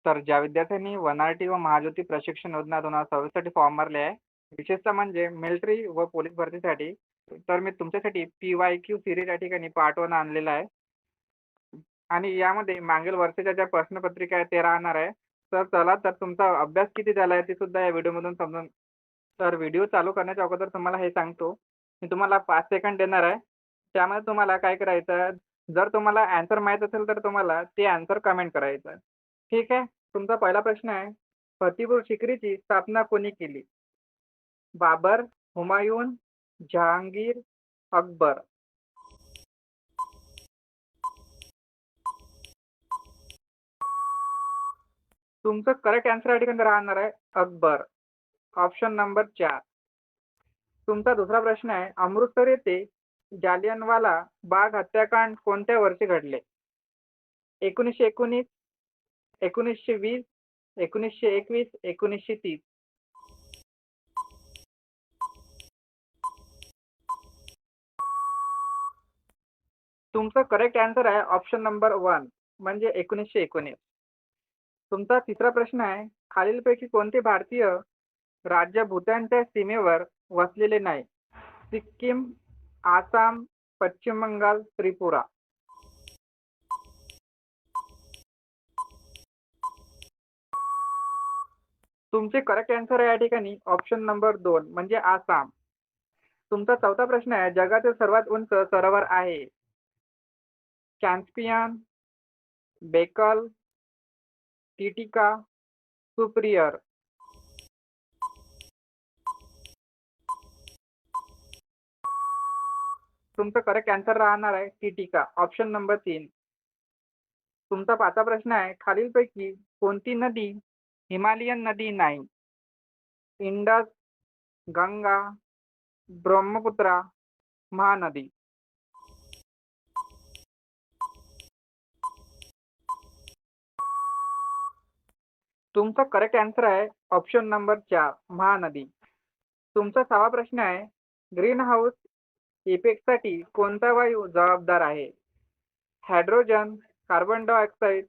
तर ज्या विद्यार्थ्यांनी वनआरटी व महाज्योती प्रशिक्षण योजना 2026 साठी फॉर्म भरले आहे, विशेषतः म्हणजे मिलिटरी व पोलीस भरतीसाठी, तर मी तुमच्यासाठी PYQ सीरीज या ठिकाणी पार्ट 1 आणलेला आहे. आणि यामध्ये मागील वर्षाच्या ज्या प्रश्नपत्रिका आहेत ते राहणार आहे. तर चला तर तुमचा अभ्यास किती झाला आहे ते सुद्धा या व्हिडिओमधून समजून. तर व्हिडिओ चालू करण्याच्या अगोदर तुम्हाला हे सांगतो, मी तुम्हाला 5 सेकंड देणार आहे. त्यामध्ये तुम्हाला काय करायचं आहे, जर तुम्हाला ॲन्सर माहीत असेल तर तुम्हाला ते ॲन्सर कमेंट करायचं आहे. ठीक आहे. तुमचा पहिला प्रश्न आहे, फतेपूर सिक्रीची स्थापना कोणी केली? बाबर, हुमायून, जहांगीर, अकबर. तुमचं करेक्ट ॲन्सर या ठिकाणी राहणार आहे अकबर. Option number 4. तुमचा दुसरा प्रश्न आहे, अमृतसर येथे जालियनवाला बाग हत्याकांड कोणत्या वर्षी घडले? 1919, 1920, 1921, 1930. तुमचं करेक्ट ॲन्सर आहे ऑप्शन नंबर 1 म्हणजे 1919. तुमचा तिसरा प्रश्न आहे, खालीलपैकी कोणते भारतीय राज्य भूतानच्या सीमेवर वसलेले नाही? सिक्कीम, आसाम, पश्चिम बंगाल, त्रिपुरा. तुमचे करेक्ट ॲन्सर आहे या ठिकाणी ऑप्शन नंबर 2 म्हणजे आसाम. तुमचा चौथा प्रश्न आहे, जगातील सर्वात उंच सरोवर आहे? कॅस्पियन, बेकल, टिटिका, सुप्रियर. तुमचं करेक्ट ॲन्सर राहणार आहे टिटिका. Option number 3. तुमचा पाचवा प्रश्न आहे, खालीलपैकी कोणती नदी हिमालयन नदी नाही? इंडस, गंगा, ब्रह्मपुत्रा, महानदी. तुमचा करेक्ट ॲन्सर आहे ऑप्शन नंबर 4 महानदी. तुमचा 6वा प्रश्न आहे, ग्रीन हाऊस इफेक्टसाठी कोणता वायू जबाबदार आहे? Hydrogen, carbon dioxide,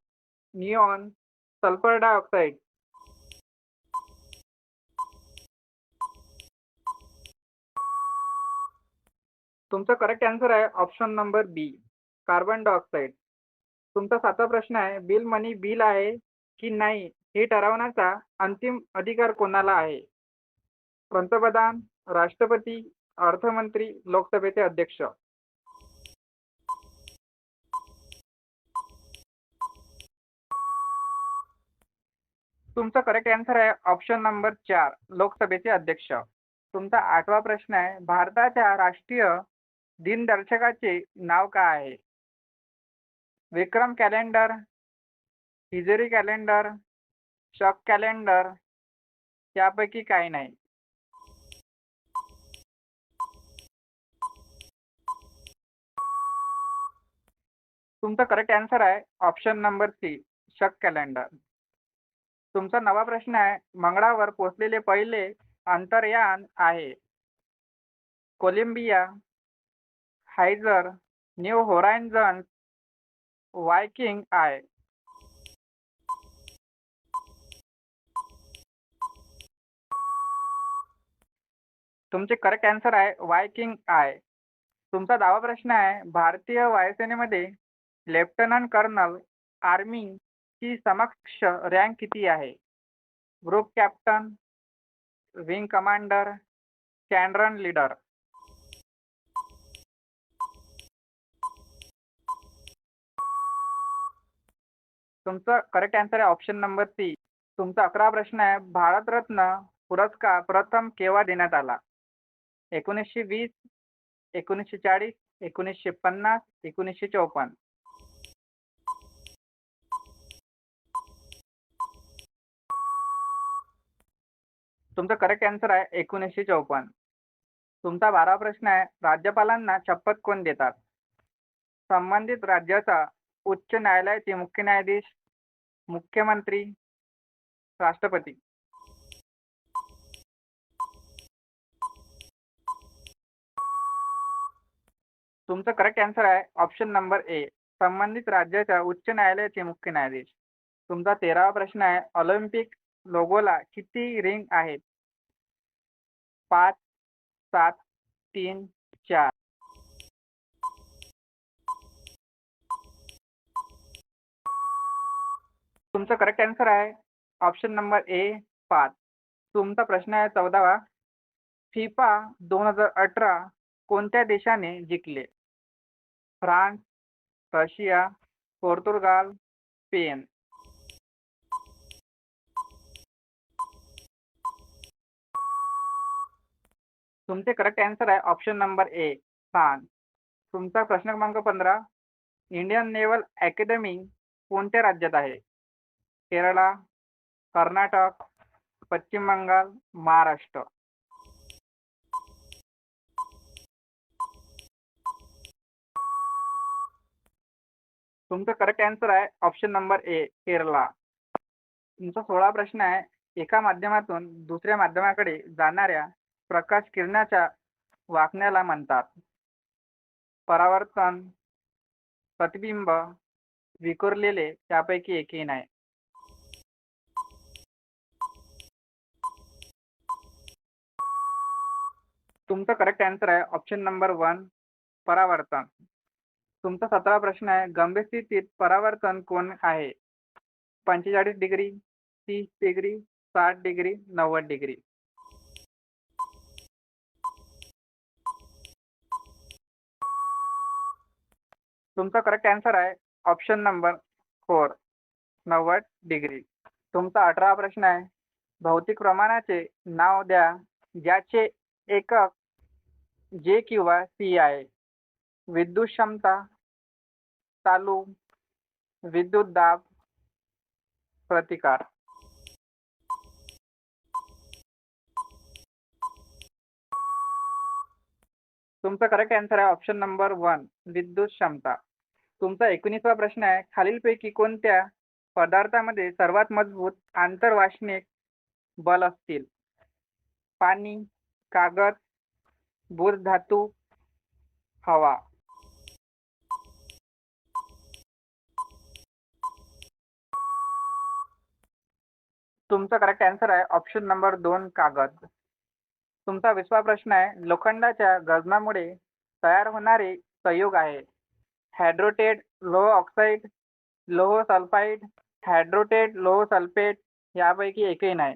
neon, sulphur dioxide. तुमचा करेक्ट ॲन्सर आहे ऑप्शन नंबर बी कार्बन डायऑक्साईड. तुमचा 7वा प्रश्न आहे, बिल मनी बिल आहे की नाही हे ठरवण्याचा अंतिम अधिकार कोणाला आहे? पंतप्रधान, राष्ट्रपती, अर्थमंत्री, लोकसभेचे अध्यक्ष. तुमचा करेक्ट ॲन्सर आहे ऑप्शन नंबर 4 लोकसभेचे अध्यक्ष. तुमचा 8वा प्रश्न आहे, भारताच्या राष्ट्रीय दिनदर्शकाचे नाव काय आहे? विक्रम कॅलेंडर, हिजरी कॅलेंडर, शक कॅलेंडर, यापैकी काही नाही. तुमचा करेक्ट ॲन्सर आहे ऑप्शन नंबर सी शक कॅलेंडर. तुमचा 9वा प्रश्न आहे, मंगळावर पोहोचलेले पहिले अंतर्यान आहे? कोलंबिया, हायझर, न्यू होरायझन्स, वायकिंग आहे. तुमचे करेक्ट ॲन्सर आहे वायकिंग आहे. तुमचा 10वा प्रश्न आहे, भारतीय वायुसेनेमध्ये लेफ्टनंट कर्नल आर्मी ची समकक्ष रँक किती आहे? Group captain, wing commander, squadron leader. तुमचा करेक्ट ॲन्सर आहे ऑप्शन नंबर सी. तुमचा 11वा प्रश्न आहे, भारतरत्न पुरस्कार प्रथम केव्हा देण्यात आला? 1920, 1940, 1950, 1954. तुमचा करेक्ट ॲन्सर आहे 1954. तुमचा 12वा प्रश्न आहे, राज्यपालांना शपथ कोण देतात? संबंधित राज्याचा उच्च न्यायालयाचे मुख्य न्यायाधीश, मुख्यमंत्री, राष्ट्रपती. तुमचं करेक्ट ॲन्सर आहे ऑप्शन नंबर ए संबंधित राज्याच्या उच्च न्यायालयाचे मुख्य न्यायाधीश. तुमचा 13वा प्रश्न आहे, ऑलिम्पिक लोगोला किती रिंग आहेत? 5, 7, 3, 4. तुमचं करेक्ट आन्सर आहे ऑप्शन नंबर ए 5. तुमचा प्रश्न आहे 14वा, फिफा 2018 कोणत्या देशाने जिंकले? France, Russia, Portugal, Spain. तुमचे करेक्ट आन्सर आहे ऑप्शन नंबर ए फ्रान्स. तुमचा प्रश्न क्रमांक 15, इंडियन नेव्हल अकॅडमी कोणत्या राज्यात आहे? केरळा, कर्नाटक, पश्चिम बंगाल, महाराष्ट्र. तुमचं करेक्ट आन्सर आहे ऑप्शन नंबर ए केरला. तुमचा 16 प्रश्न आहे, एका माध्यमातून दुसऱ्या माध्यमाकडे जाणाऱ्या प्रकाश किरणाच्या वाकण्याला म्हणतात? परावर्तन, प्रतिबिंब, विखुरलेले त्यापैकी एकही नाही. तुमचं करेक्ट आन्सर आहे ऑप्शन नंबर 1 परावर्तन. तुमचा 17 प्रश्न आहे, गंभीर स्थितीत परावर्तन कोण आहे? 45 डिग्री, 30 डिग्री, 60 डिग्री, 90 डिग्री. तुमचा करेक्ट आन्सर आहे ऑप्शन नंबर 4 90 डिग्री. तुमचा 18वा प्रश्न आहे, भौतिक प्रमाणाचे नाव द्या ज्याचे एकक जे किंवा सी आहे. विद्युत क्षमता, चालू, विद्युत दाब, प्रतिकार. तुमचा करेक्ट आन्सर आहे ऑप्शन नंबर 1 विद्युत क्षमता. तुमचा 19वा प्रश्न आहे, खालीलपैकी कोणत्या पदार्थामध्ये सर्वात मजबूत आंतरवार्षिक बल असतील? पाणी, कागद, बुध धातू, हवा. तुमचा करेक्ट आन्सर आहे ऑप्शन नंबर 2 कागद. तुमचा 20वा प्रश्न आहे, लोखंडाच्या गंजनामुळे तयार होणारे संयुग आहे? हायड्रोटेड लोह ऑक्साईड, लोह सल्फाइड, हायड्रोटेड लोह सल्फेट, यापैकी एकही नाही.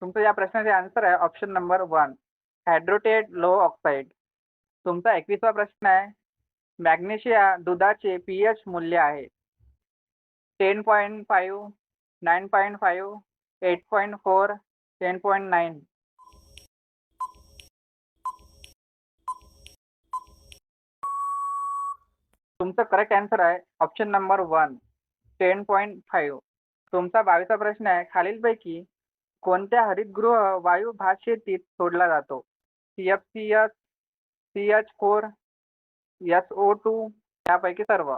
तुमचं या प्रश्नाचे आन्सर आहे ऑप्शन नंबर 1 हायड्रोटेड लोह ऑक्साईड. तुमचा 21वा प्रश्न आहे, मॅग्नेशिया दुधाचे पीएच मूल्य आहे? 10.5, 9.5, 8.4, 10.9. तुमचं करेक्ट आन्सर आहे ऑप्शन नंबर 1 10.5. तुमचा 22वा प्रश्न आहे, खालीलपैकी कोणत्या हरितगृह वायू भात शेतीत सोडला जातो? CFCS, CH4, SO2, यापैकी सर्व.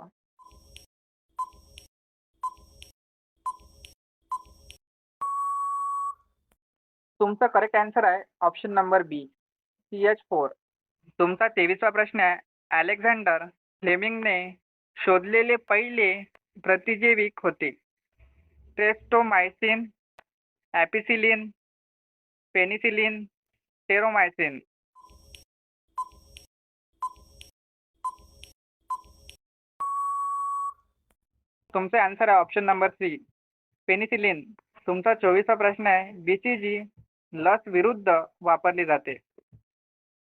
तुमचा करेक्ट आन्सर आहे ऑप्शन नंबर बी CH4. तुमचा 23वा प्रश्न आहे, अलेक्झांडर फ्लेमिंगने शोधलेले पहिले प्रतिजैविक होते? स्ट्रेप्टोमायसिन, ॲपिसिलिन, पेनिसिलिन, टेरोमायसिन. तुमचा आन्सर आहे ऑप्शन नंबर 3 पेनिसिलिन. तुमचा 24वा प्रश्न आहे, BCG लस विरुद्ध वापरली जाते?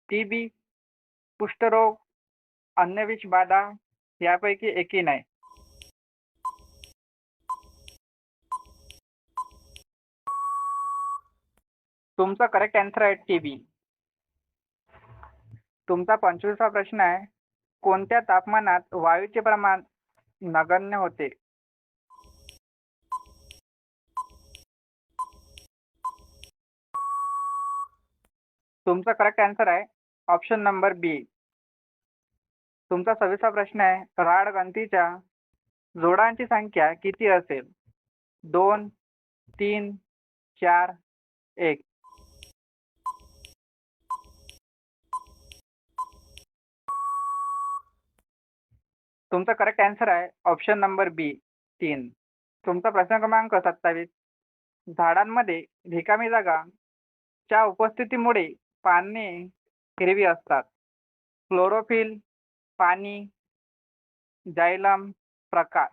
TB, कुष्ठरोग, अन्नविष बाधा, यापैकी एकही नाही. तुमचा करेक्ट आन्सर आहे TB. तुमचा 25वा प्रश्न आहे, कोणत्या तापमानात वायूचे प्रमाण नगण्य होते? तुमचा करेक्ट आन्सर आहे ऑप्शन नंबर बी. तुमचा 26वा प्रश्न आहे, राड गणतीच्या जोडांची संख्या किती असेल? 2, 3, 4, 1. तुमचा करेक्ट आन्सर आहे ऑप्शन नंबर बी 3. तुमचा प्रश्न क्रमांक 27. झाडांमध्ये रिकामी जागा च्या उपस्थितीमुळे पाने हिरवी असतात. क्लोरोफिल, पाणी, जायलम, प्रकाश.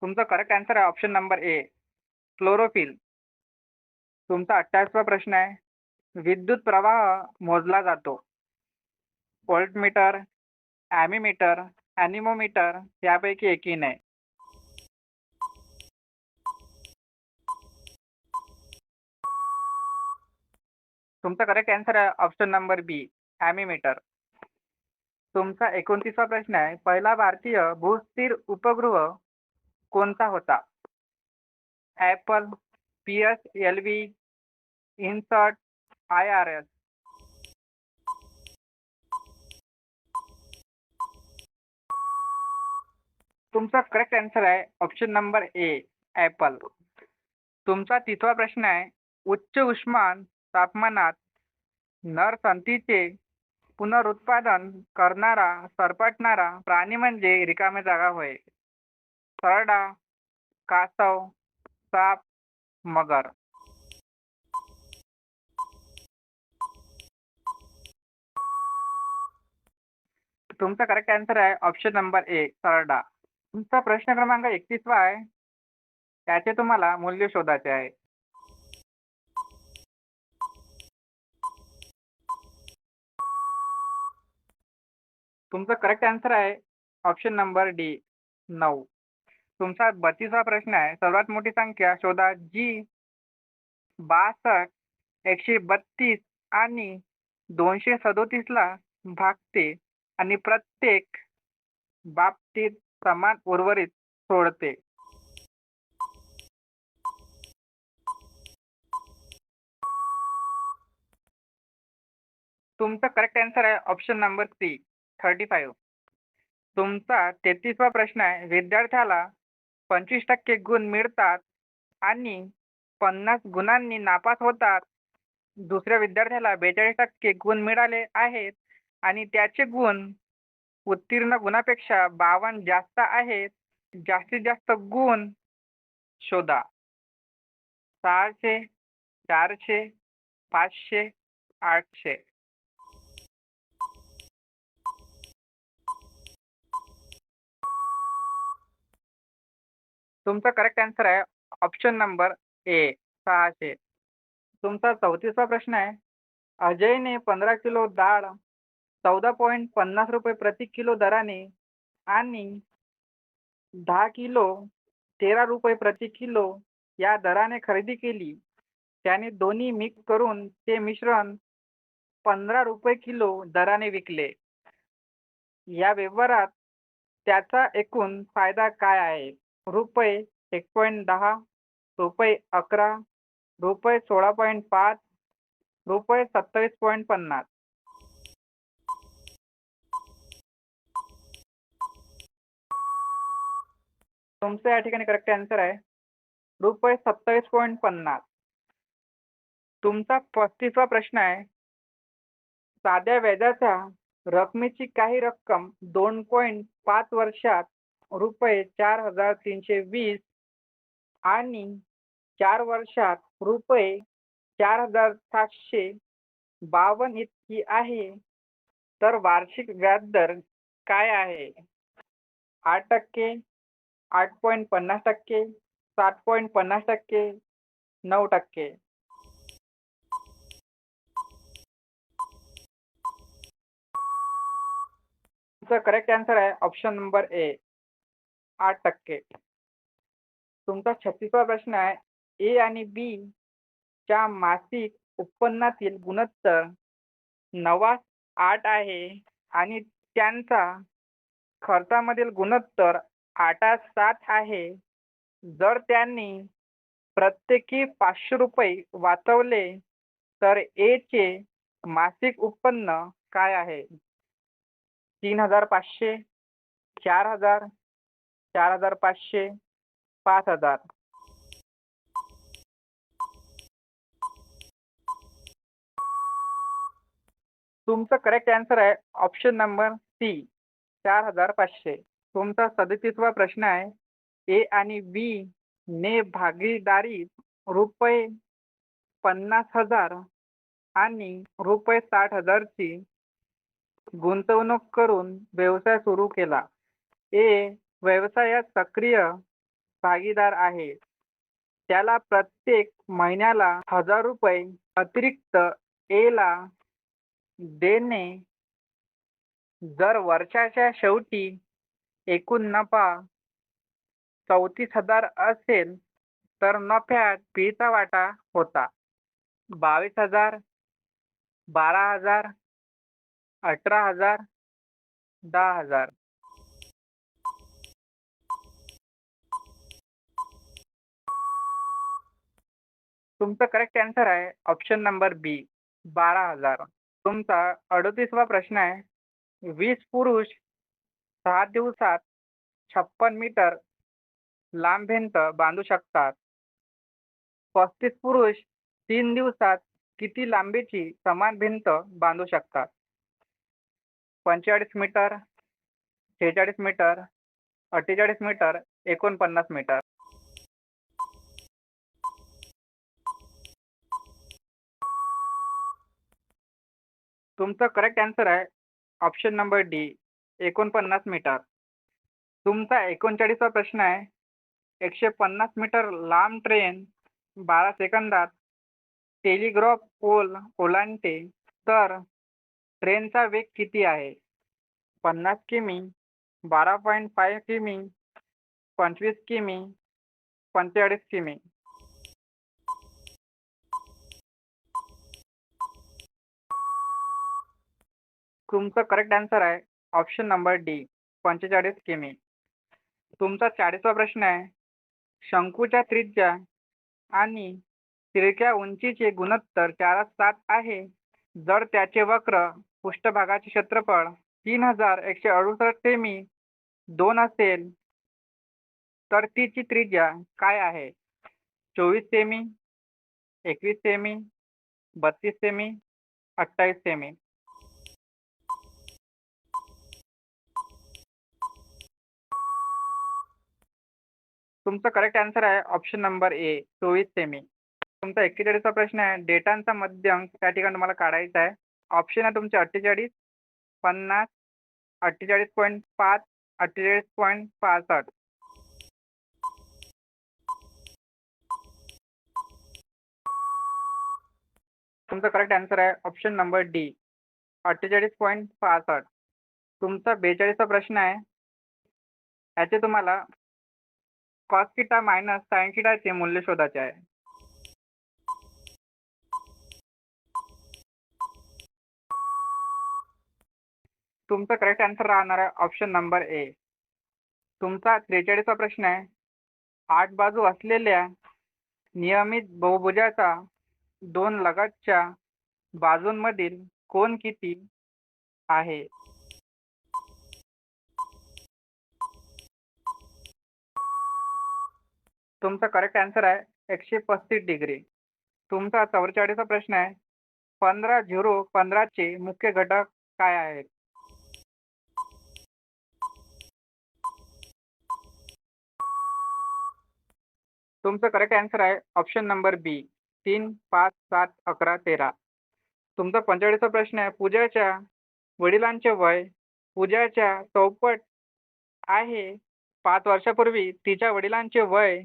तुमचा करेक्ट आन्सर आहे ऑप्शन नंबर ए क्लोरोफिल. तुमचा 28वा प्रश्न आहे. विद्युत प्रवाह मोजला जातो. व्होल्टमीटर, ॲमीमीटर, ॲनिमोमीटर यापैकी एकही नाही. तुमचा करेक्ट आन्सर आहे ऑप्शन नंबर बी ॲमीमीटर. तुमचा 29वा प्रश्न आहे. पहिला भारतीय भूस्थिर उपग्रह कोणता होता? Apple, PSLV, insert, IRS. तुमचा करेक्ट आन्सर आहे ऑप्शन नंबर ए ॲपल. तुमचा 30वा प्रश्न आहे. उच्च उष्मान तापमानात नर संतीचे पुनरुत्पादन करणारा सरपटणारा प्राणी म्हणजे रिकामी जागा होय. सरडा, कासव, साप, मगर. तुमचा करेक्ट आन्सर आहे ऑप्शन नंबर ए सरडा. तुमचा प्रश्न क्रमांक 31वा आहे. त्याचे तुम्हाला मूल्य शोधायचे आहे. तुमचा करेक्ट आन्सर आहे ऑप्शन नंबर डी 9. तुमचा 32वा प्रश्न आहे. सर्वात मोठी संख्या शोधा जी 62, 132 आणि 237ला भागते आणि प्रत्येक बाबतीत समान उर्वरित सोडते. तुमचा करेक्ट आन्सर आहे ऑप्शन नंबर सी 35. तुमचा 33वा प्रश्न आहे. विद्यार्थ्याला 25% गुण मिळतात आणि 50 गुणांनी नापास होतात. दुसऱ्या विद्यार्थ्याला 42% गुण मिळाले आहेत आणि त्याचे गुण उत्तीर्ण गुणापेक्षा 52 जास्त आहेत. जास्तीत जास्त गुण शोधा. 600, 400, 500, 800. तुमचा करेक्ट आन्सर आहे ऑप्शन नंबर ए 600. तुमचा 34वा प्रश्न आहे. अजयने 15 किलो डाळ 14.50 रुपये प्रति किलो दराने आणि 10 किलो 13 रुपये प्रति किलो या दराने खरेदी केली. त्याने दोन्ही मिक्स करून ते मिश्रण 15 रुपये किलो दराने विकले. या व्यवहारात त्याचा एकूण फायदा काय आहे? रुपये 1.10, रुपये 11, रुपये 16.5, रुपये 27.50. तुमचं या ठिकाणी करेक्ट आन्सर आहे रुपये 27.50. तुमचा 35वा प्रश्न आहे. साध्या व्याजाच्या रकमेची काही रक्कम 2.5 वर्षात रुपये 4,320 आणि 4 वर्षात रुपये 4,752 इतकी आहे. तर वार्षिक व्याजदर काय आहे? 8%, 8.50%, 7.50%, 9%. तुमचा करेक्ट आन्सर आहे ऑप्शन नंबर ए 8%. तुमचा 36वा प्रश्न आहे. ए आणि बी च्या मासिक उत्पन्नातील गुणोत्तर 9:8 आहे आणि त्यांचा खर्चामधील गुणोत्तर 8:7 आहे. जर त्यांनी प्रत्येकी 500 रुपये वाचवले तर ए चे मासिक उत्पन्न काय आहे? 3,500, 4,000, 4,500, 5,000. तुमचं करेक्ट आन्सर आहे ऑप्शन नंबर सी 4500. तुमचा 37वा प्रश्न आहे, ए आणि बी ने भागीदारी रुपये 50,000 आणि रुपये 60,000 ची गुंतवणूक करून व्यवसाय सुरू केला. ए व्यवसायात सक्रिय भागीदार आहे. त्याला प्रत्येक महिन्याला 1,000 रुपये अतिरिक्त ए ला देणे. जर वर्षाच्या शेवटी एकूण नफा 34,000 असेल तर नफ्यात बीचा वाटा होता 22,000, 12,000, 18,000, 10,000. तुमचं करेक्ट आन्सर आहे ऑप्शन नंबर बी 12,000. तुमचा 38वा प्रश्न आहे, 20 पुरुष 6 दिवसात 56 मीटर लांब भिंत बांधू शकतात. 35 पुरुष 3 दिवसात किती लांबीची समान भिंत बांधू शकतात? 45 मीटर, 46 मीटर, 48 मीटर, 49 मीटर. तुमचं करेक्ट आन्सर आहे ऑप्शन नंबर डी 49 मीटर. तुमचा 39वा प्रश्न आहे, 150 मीटर लांब ट्रेन 12 सेकंदात टेलिग्राफ पोल ओलांडते तर ट्रेनचा वेग किती आहे? 50 किमी, 12.5 किमी, 25 किमी, 45 किमी. तुमचं करेक्ट आन्सर आहे ऑप्शन नंबर डी 45 किमी. तुमचा 40वा प्रश्न आहे, शंकूच्या त्रिज्या आणि तिरक्या उंचीचे गुणोत्तर 4:7 आहे. जर त्याचे वक्र पृष्ठभागाचे क्षेत्रफळ 3,168 सेमी 2 असेल तर तिची त्रिज्या काय आहे? 24 सेमी, 21 सेमी, 32 सेमी, 28 सेमी. तुमचं करेक्ट आन्सर आहे ऑप्शन नंबर ए 24 सेमी. तुमचा 41वा प्रश्न आहे, डेटांचा मध्यम त्या ठिकाणी तुम्हाला काढायचा आहे. ऑप्शन आहे तुमचे 48, 50, 48.5, 48.65. तुमचा करेक्ट आन्सर आहे ऑप्शन नंबर डी 48.65. तुमचा 42वा प्रश्न आहे, याचे तुम्हाला कॉस थिटा मायनस साइन थिटाचे मूल्य शोधायचे आहे. तुमचा करेक्ट आन्सर राहणार आहे ऑप्शन नंबर ए. तुमचा 43वा प्रश्न आहे, 8 बाजू असलेल्या नियमित बहुभुजाचा 2 लगतच्या बाजूंमधील कोन किती आहे? तुमचा करेक्ट आन्सर आहे 135 डिग्री. तुमचा 44वा प्रश्न आहे, 15 चे मुख्य घटक काय आहेत? तुमचं करेक्ट आन्सर आहे ऑप्शन नंबर बी 3, 5, 7, 11, 13. तुमचा 45वा प्रश्न आहे, पूजाच्या वडिलांचे वय पूजाच्या चौपट आहे. 5 वर्षापूर्वी तिच्या वडिलांचे वय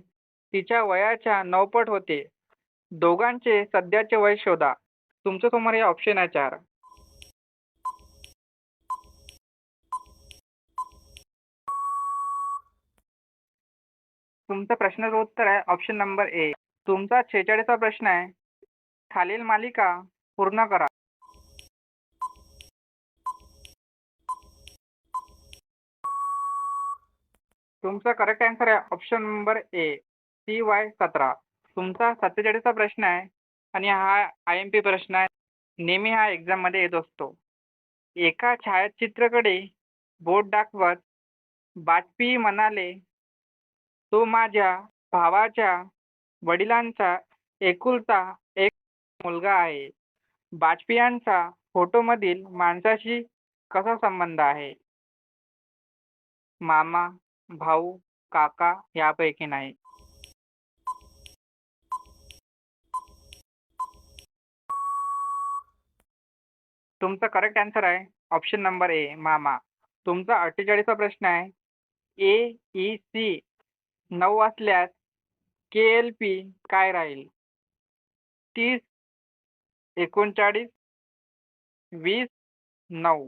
तिच्या वयाच्या 9 पट होते. दोघांचे सध्याचे वय शोधा. तुमच्या समोर हे ऑप्शन आहे 4. तुमच्या प्रश्नाचं उत्तर आहे ऑप्शन नंबर ए. तुमचा 46वा प्रश्न आहे, खालील मालिका पूर्ण करा. तुमचा करेक्ट आन्सर आहे ऑप्शन नंबर ए CY17. तुमचा 47वा प्रश्न आहे आणि हा IMP प्रश्न आहे. नेहमी हा एक्झाममध्ये येत असतो. एका छायाचित्राकडे बोट दाखवत वाजपेयी म्हणाले, तो माझ्या भावाच्या वडिलांचा एकुलता एक मुलगा आहे. वाजपेयींचा फोटोमधील माणसाशी कसा संबंध आहे? मामा, भाऊ, काका यापैकी नाही. तुमचा करेक्ट आन्सर आहे ऑप्शन नंबर ए मामा. तुमचा 48वा प्रश्न आहे. AEC 9 असल्यास KLP काय राहील? 30, 39, 20, 9.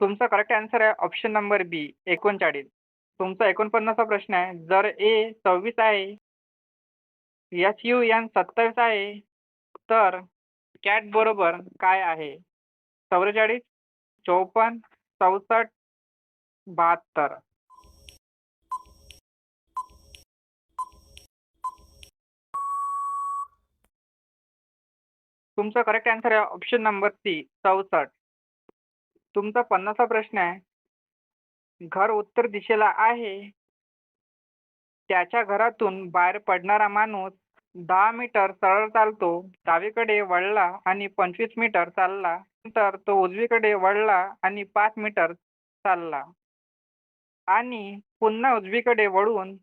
तुमचा करेक्ट आन्सर आहे ऑप्शन नंबर बी 39. तुमचा 49वा प्रश्न आहे. जर ए 26 आहे, SUN 27 आहे, तर कॅट बरोबर काय आहे? 44, 54, 64, 72. तुमचा करेक्ट आन्सर आहे ऑप्शन नंबर सी 64. तुमचा 50वा प्रश्न आहे. घर उत्तर दिशेला आहे. त्याच्या घरातून बाहेर पडणारा माणूस 10 मीटर सरळ चालतो, डावीकडे वळला आणि 25 मीटर चालला. नंतर तो उजवीकडे वळला आणि 5 मीटर चालला आणि पुन्हा उजवीकडे वळून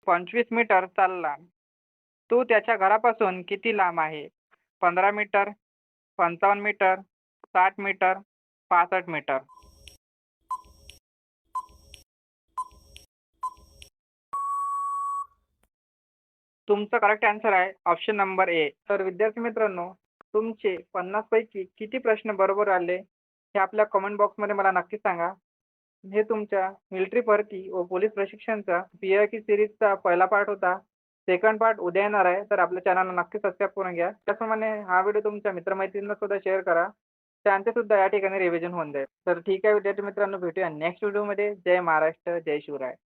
25 मीटर चालला. तो त्याच्या घरापासून किती लांब आहे? 15 मीटर, 55 मीटर, 60 मीटर, 65 मीटर. तुमचा करेक्ट आन्सर आहे ऑप्शन नंबर ए. तर विद्यार्थी मित्रांनो, तुमचे 50 पैकी किती प्रश्न बरोबर आले हे आपल्या कमेंट बॉक्समध्ये मला नक्की सांगा. हे तुमच्या मिलिटरी भरती व पोलीस प्रशिक्षणचा PIQ सिरीजचा पहिला पार्ट होता. सेकंड पार्ट उद्या येणार आहे, तर आपल्या चॅनलला नक्की सबस्क्राईब करून घ्या. त्याचप्रमाणे हा व्हिडिओ तुमच्या मित्रमैत्रिणींना सुद्धा शेअर करा. त्यांचे सुद्धा या ठिकाणी रिव्हिजन होऊन जाईल. तर ठीक आहे विद्यार्थी मित्रांनो, भेटूया नेक्स्ट व्हिडिओमध्ये. जय महाराष्ट्र, जय शिवराय.